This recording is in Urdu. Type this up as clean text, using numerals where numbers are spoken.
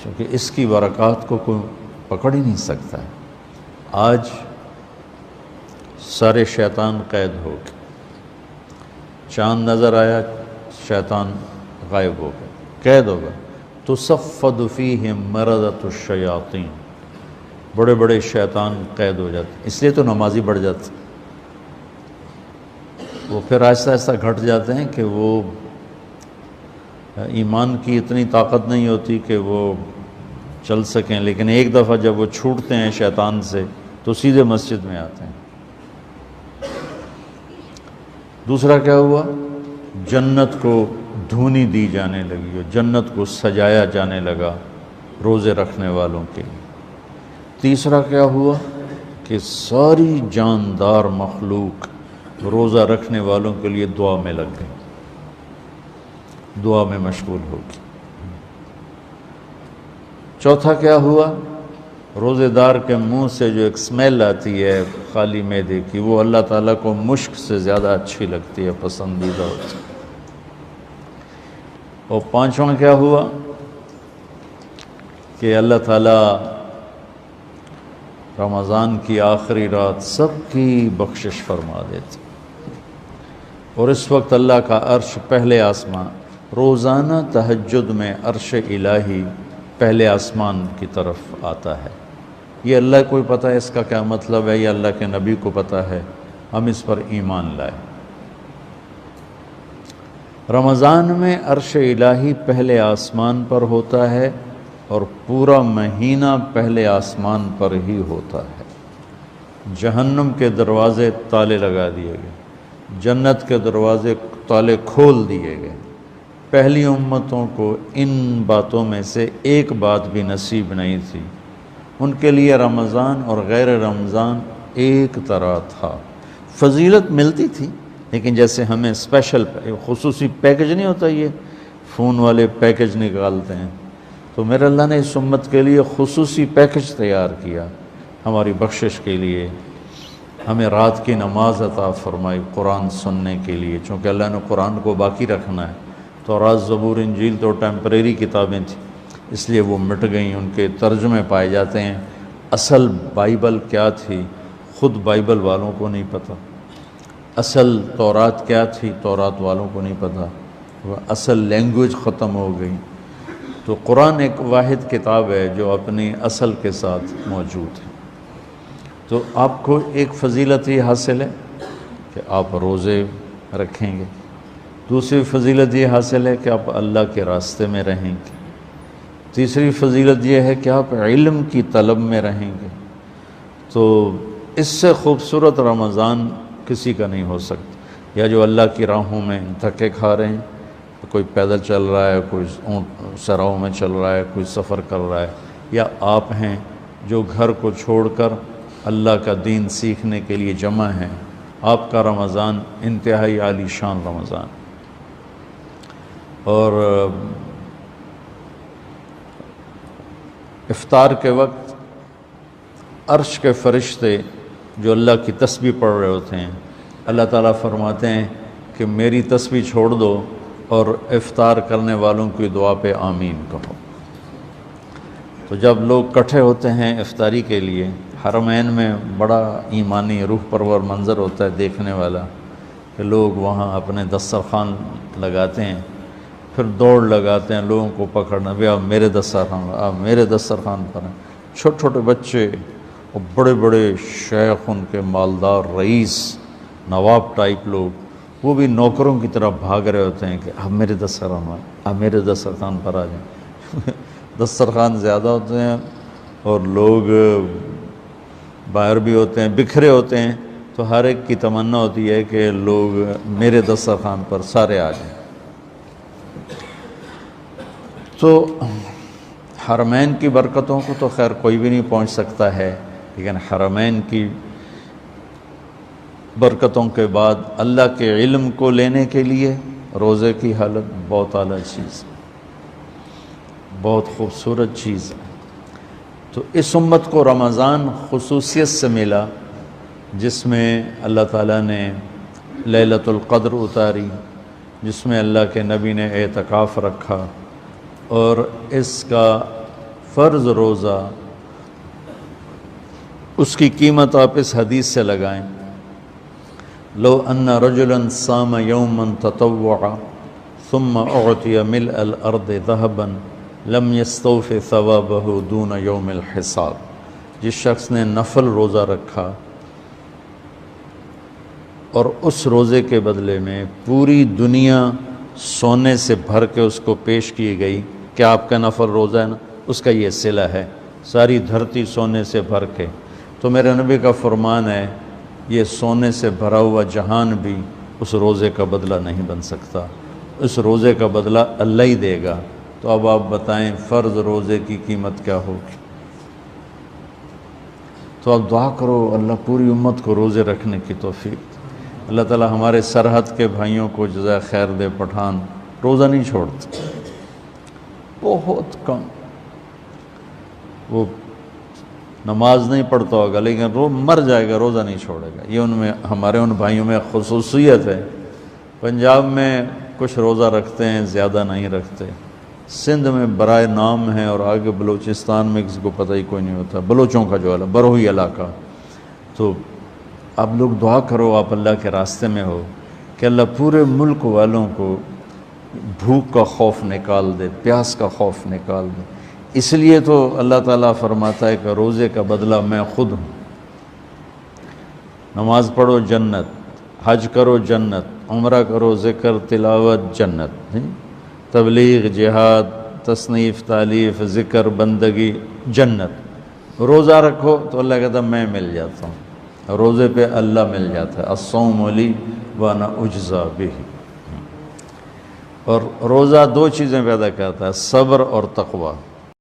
چونکہ اس کی برکات کو کوئی پکڑ ہی نہیں سکتا ہے۔ آج سارے شیطان قید ہو گئے، چاند نظر آیا شیطان غائب ہو گئے، قید ہو گئے۔ تصفد فیہم مردۃ الشیاطین، بڑے بڑے شیطان قید ہو جاتے، اس لیے تو نمازی بڑھ جاتے، وہ پھر آہستہ آہستہ گھٹ جاتے ہیں کہ وہ ایمان کی اتنی طاقت نہیں ہوتی کہ وہ چل سکیں، لیکن ایک دفعہ جب وہ چھوٹتے ہیں شیطان سے تو سیدھے مسجد میں آتے ہیں۔ دوسرا کیا ہوا؟ جنت کو دھونی دی جانے لگی اور جنت کو سجایا جانے لگا روزے رکھنے والوں کے لیے۔ تیسرا کیا ہوا کہ ساری جاندار مخلوق روزہ رکھنے والوں کے لیے دعا میں لگ گئی، دعا میں مشغول ہوگی۔ چوتھا کیا ہوا؟ روزے دار کے منہ سے جو ایک سمیل آتی ہے خالی معدے کی، وہ اللہ تعالیٰ کو مشک سے زیادہ اچھی لگتی ہے، پسندیدہ ہوتی ہے۔ اور پانچواں کیا ہوا کہ اللہ تعالیٰ رمضان کی آخری رات سب کی بخشش فرما دیتے، اور اس وقت اللہ کا عرش پہلے آسمان، روزانہ تہجد میں عرش الہی پہلے آسمان کی طرف آتا ہے۔ یہ اللہ کو پتہ ہے اس کا کیا مطلب ہے، یہ اللہ کے نبی کو پتہ ہے، ہم اس پر ایمان لائے۔ رمضان میں عرش الہی پہلے آسمان پر ہوتا ہے اور پورا مہینہ پہلے آسمان پر ہی ہوتا ہے۔ جہنم کے دروازے تالے لگا دیے گئے، جنت کے دروازے تالے کھول دیے گئے۔ پہلی امتوں کو ان باتوں میں سے ایک بات بھی نصیب نہیں تھی، ان کے لیے رمضان اور غیر رمضان ایک طرح تھا۔ فضیلت ملتی تھی، لیکن جیسے ہمیں اسپیشل خصوصی پیکج نہیں ہوتا، یہ فون والے پیکج نکالتے ہیں، تو میرے اللہ نے اس امت کے لیے خصوصی پیکج تیار کیا ہماری بخشش کے لیے۔ ہمیں رات کی نماز عطا فرمائی قرآن سننے کے لیے، چونکہ اللہ نے قرآن کو باقی رکھنا ہے۔ تورات، زبور، انجیل تو ٹیمپریری کتابیں تھیں، اس لیے وہ مٹ گئیں، ان کے ترجمے پائے جاتے ہیں۔ اصل بائبل کیا تھی خود بائبل والوں کو نہیں پتہ، اصل تورات کیا تھی تورات والوں کو نہیں پتہ، وہ اصل لینگویج ختم ہو گئی۔ تو قرآن ایک واحد کتاب ہے جو اپنی اصل کے ساتھ موجود ہے۔ تو آپ کو ایک فضیلت یہ حاصل ہے کہ آپ روزے رکھیں گے، دوسری فضیلت یہ حاصل ہے کہ آپ اللہ کے راستے میں رہیں گے، تیسری فضیلت یہ ہے کہ آپ علم کی طلب میں رہیں گے۔ تو اس سے خوبصورت رمضان کسی کا نہیں ہو سکتا۔ یا جو اللہ کی راہوں میں دھکے کھا رہے ہیں، کوئی پیدل چل رہا ہے، کوئی اونٹ سراؤں میں چل رہا ہے، کوئی سفر کر رہا ہے، یا آپ ہیں جو گھر کو چھوڑ کر اللہ کا دین سیکھنے کے لیے جمع ہیں، آپ کا رمضان انتہائی عالی شان رمضان۔ اور افطار کے وقت عرش کے فرشتے جو اللہ کی تسبیح پڑھ رہے ہوتے ہیں، اللہ تعالیٰ فرماتے ہیں کہ میری تسبیح چھوڑ دو اور افطار کرنے والوں کی دعا پہ آمین کہو۔ تو جب لوگ اکٹھے ہوتے ہیں افطاری کے لیے، حرمین میں بڑا ایمانی روح پرور منظر ہوتا ہے دیکھنے والا، کہ لوگ وہاں اپنے دسترخوان لگاتے ہیں، پھر دوڑ لگاتے ہیں لوگوں کو پکڑنا، بھی آپ میرے دسترخوان، آپ میرے دسترخوان پر ہیں۔ چھوٹے چھوٹے بچے اور بڑے بڑے شیخ، ان کے مالدار رئیس نواب ٹائپ لوگ، وہ بھی نوکروں کی طرح بھاگ رہے ہوتے ہیں کہ آپ میرے دسترخوان، آپ میرے دسترخوان پر آ جائیں۔ دسترخوان زیادہ ہوتے ہیں اور لوگ باہر بھی ہوتے ہیں، بکھرے ہوتے ہیں، تو ہر ایک کی تمنا ہوتی ہے کہ لوگ میرے دسترخوان پر سارے آ جائیں۔ تو حرمین کی برکتوں کو تو خیر کوئی بھی نہیں پہنچ سکتا ہے، لیکن حرمین کی برکتوں کے بعد اللہ کے علم کو لینے کے لیے روزے کی حالت بہت اعلیٰ چیز، بہت خوبصورت چیز ہے۔ تو اس امت کو رمضان خصوصیت سے ملا، جس میں اللہ تعالیٰ نے لیلۃ القدر اتاری، جس میں اللہ کے نبی نے اعتکاف رکھا، اور اس کا فرض روزہ، اس کی قیمت آپ اس حدیث سے لگائیں، لو ان رجلا صام یوما تطوعا ثم اعطی ملء الارض ذهبا لم یستوف ثوابہ دون یوم الحساب۔ جس شخص نے نفل روزہ رکھا اور اس روزے کے بدلے میں پوری دنیا سونے سے بھر کے اس کو پیش کی گئی، کیا آپ کا نفل روزہ ہے نا، اس کا یہ صلہ ہے، ساری دھرتی سونے سے بھر کے، تو میرے نبی کا فرمان ہے یہ سونے سے بھرا ہوا جہان بھی اس روزے کا بدلہ نہیں بن سکتا، اس روزے کا بدلہ اللہ ہی دے گا۔ تو اب آپ بتائیں فرض روزے کی قیمت کیا ہوگی؟ تو آپ دعا کرو اللہ پوری امت کو روزے رکھنے کی توفیق۔ اللہ تعالی ہمارے سرحد کے بھائیوں کو جزائے خیر دے۔ پٹھان روزہ نہیں چھوڑتے، بہت کم، وہ نماز نہیں پڑھتا ہوگا لیکن مر جائے گا، روزہ نہیں چھوڑے گا۔ یہ ان میں ہمارے ان بھائیوں میں خصوصیت ہے۔ پنجاب میں کچھ روزہ رکھتے ہیں، زیادہ نہیں رکھتے۔ سندھ میں برائے نام ہے، اور آگے بلوچستان میں کسی کو پتہ ہی کوئی نہیں ہوتا، بلوچوں کا جو بروہی علاقہ۔ تو آپ لوگ دعا کرو، آپ اللہ کے راستے میں ہو، کہ اللہ پورے ملک والوں کو بھوک کا خوف نکال دے، پیاس کا خوف نکال دے۔ اس لیے تو اللہ تعالیٰ فرماتا ہے کہ روزے کا بدلہ میں خود ہوں۔ نماز پڑھو جنت، حج کرو جنت، عمرہ کرو، ذکر تلاوت جنت، تبلیغ جہاد تصنیف تالیف ذکر بندگی جنت۔ روزہ رکھو تو اللہ کہتا ہے میں مل جاتا ہوں، روزے پہ اللہ مل جاتا ہے، الصوم لی وانا اجزا بہ۔ اور روزہ دو چیزیں پیدا کرتا ہے، صبر اور تقوی۔